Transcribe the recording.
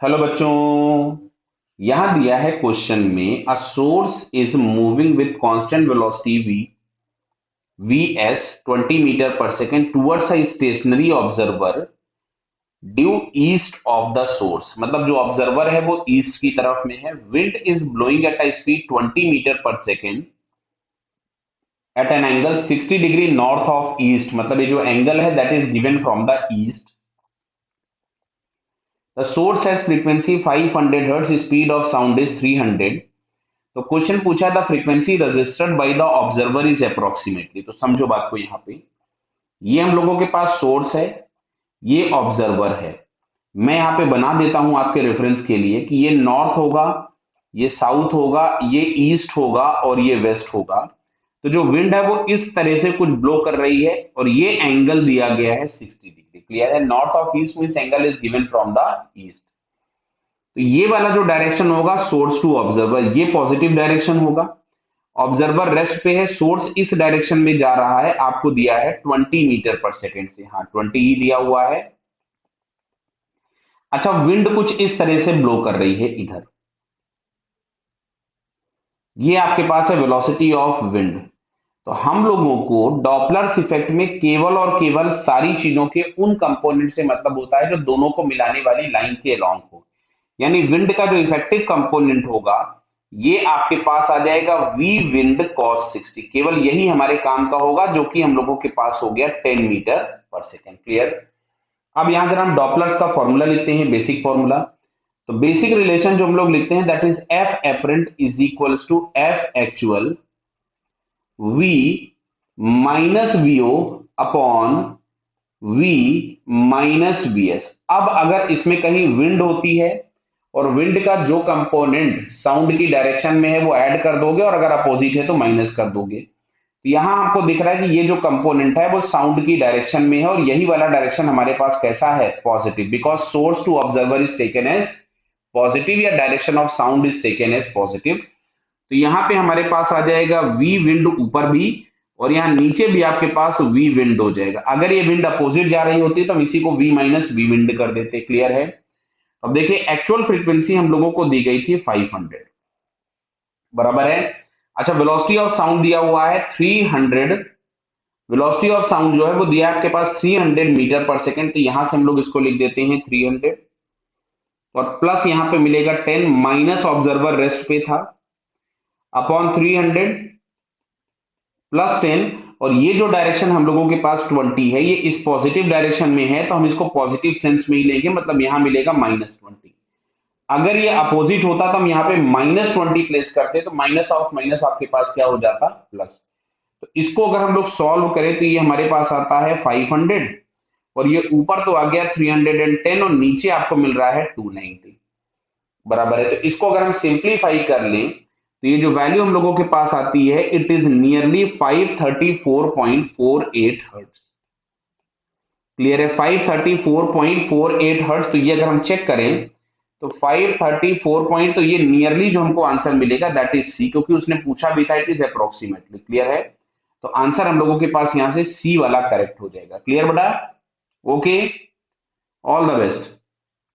Hello बच्चों। यहां दिया है क्वेश्चन में a source is moving with constant velocity V S 20 metre per second towards a stationary observer due east of the source. मतलब जो observer है वो ईस्ट की तरफ में है। Wind is blowing at a speed 20 metre per second at an angle 60 degree north of east. मतलब ये जो एंगल है that is given from the east. The source has frequency 500 hertz, speed of sound is 300। तो question पूछा the frequency registered by the observer is approximately. तो समझो बात को यहाँ पे, ये हम लोगों के पास सोर्स है, ये ऑब्जर्वर है। मैं यहाँ पे बना देता हूं आपके रेफरेंस के लिए कि ये नॉर्थ होगा, ये साउथ होगा, ये ईस्ट होगा और ये वेस्ट होगा। तो जो विंड है वो इस तरह से कुछ ब्लो कर रही है और ये एंगल दिया गया है 60 डिग्री। क्लियर है? North of east means angle is given from the east. तो ये वाला जो डायरेक्शन होगा सोर्स टू ऑब्जर्वर, ये पॉजिटिव डायरेक्शन होगा। ऑब्जर्वर रेस्ट पे है, सोर्स इस डायरेक्शन में जा रहा है। आपको दिया है 20 मीटर पर सेकेंड से, हाँ 20 ही दिया हुआ है। अच्छा, विंड कुछ इस तरह से ब्लो कर रही है इधर। ये आपके पास है वेलोसिटी ऑफ विंड। तो हम लोगों को डॉपलर्स इफेक्ट में केवल और केवल सारी चीजों के उन कंपोनेंट से मतलब होता है जो दोनों को मिलाने वाली लाइन के अलोंग हो। यानी विंड का जो इफेक्टिव कंपोनेंट होगा ये आपके पास आ जाएगा वी विंड कॉस 60। केवल यही हमारे काम का होगा, जो कि हम लोगों के पास हो गया 10 मीटर पर सेकेंड। क्लियर? अब यहां जरा हम डॉपलर्स का फॉर्मूला लिखते हैं, बेसिक फॉर्मूला। तो बेसिक रिलेशन जो हम लोग लिखते हैं that is F apparent is equals to F actual V minus VO upon V minus S एस। अब अगर इसमें कहीं विंड होती है और विंड का जो कंपोनेंट साउंड की डायरेक्शन में है वो ऐड कर दोगे, और अगर अपोजिट है तो माइनस कर दोगे। तो यहां आपको दिख रहा है कि ये जो कंपोनेंट है वो साउंड की डायरेक्शन में है, और यही वाला डायरेक्शन हमारे पास कैसा है? Positive, because source to observer is taken as positive, या direction of sound is taken as positive. तो यहाँ पे हमारे पास आ जाएगा वी विंड ऊपर भी, और यहाँ नीचे भी आपके पास वी विंड हो जाएगा। अगर ये विंड अपोजिट जा रही होती तो हम इसी को वी माइनस वी विंड कर देते। क्लियर है? अब देखिए एक्चुअल फ्रीक्वेंसी हम लोगों को दी गई थी 500, बराबर है। अच्छा, वेलोसिटी ऑफ साउंड दिया हुआ है 300। वेलोसिटी ऑफ साउंड जो है वो दिया है आपके पास 300 मीटर पर सेकेंड। तो यहां से हम लोग इसको लिख देते हैं 300, और प्लस यहां पे मिलेगा 10 माइनस ऑब्जर्वर रेस्ट पे था अपॉन 300 प्लस 10। और ये जो डायरेक्शन हम लोगों के पास 20 है ये इस पॉजिटिव डायरेक्शन में है, तो हम इसको पॉजिटिव सेंस में ही लेंगे। मतलब यहां मिलेगा -20। अगर ये अपोजिट होता तो हम यहाँ पे -20 प्लेस करते, तो माइनस ऑफ माइनस आपके पास क्या हो जाता? प्लस। तो इसको अगर हम लोग सॉल्व करें तो ये हमारे पास आता है 500, और ये ऊपर तो आ गया 310, और नीचे आपको मिल रहा है 290, बराबर है। तो इसको अगर हम सिंप्लीफाई कर लें तो ये जो वैल्यू हम लोगों के पास आती है it is nearly 534.48 hertz. Clear है? 534.48 हर्ट्ज। तो ये अगर हम चेक करें तो 534 पॉइंट, तो ये नियरली जो हमको आंसर मिलेगा दैट इज सी, क्योंकि उसने पूछा भी था इट इज अप्रोक्सीमेटली। क्लियर है? तो आंसर हम लोगों के पास यहां से सी वाला करेक्ट हो जाएगा। क्लियर बेटा? Okay, all the best.